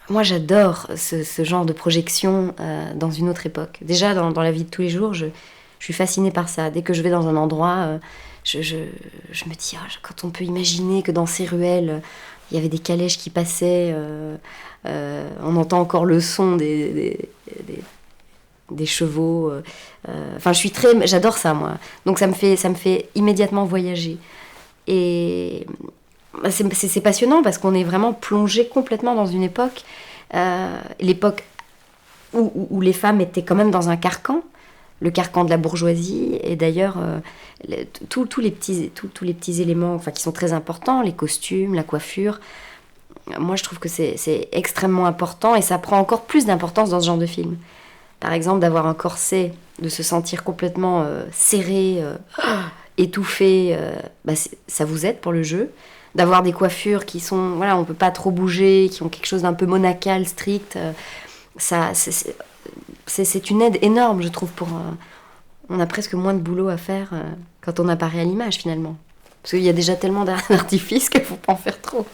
Moi, j'adore ce genre de projection dans une autre époque. Déjà, dans la vie de tous les jours, je suis fascinée par ça. Dès que je vais dans un endroit, je, je, je me dis, ah, quand on peut imaginer que dans ces ruelles, il y avait des calèches qui passaient, on entend encore le son des, des chevaux. Enfin, j'adore ça, moi. Donc ça me fait immédiatement voyager. Et c'est passionnant parce qu'on est vraiment plongé complètement dans une époque, l'époque où les femmes étaient quand même dans un carcan, le carcan de la bourgeoisie. Et d'ailleurs, tous les petits éléments, enfin, qui sont très importants, les costumes, la coiffure, moi je trouve que c'est extrêmement important et ça prend encore plus d'importance dans ce genre de film. Par exemple, d'avoir un corset, de se sentir complètement serré, étouffé, ça vous aide pour le jeu. D'avoir des coiffures qui sont, voilà, on peut pas trop bouger, qui ont quelque chose d'un peu monacal, strict, ça, c'est une aide énorme, je trouve, on a presque moins de boulot à faire quand on apparaît à l'image, finalement. Parce qu'il y a déjà tellement d'artifices qu'il faut pas en faire trop.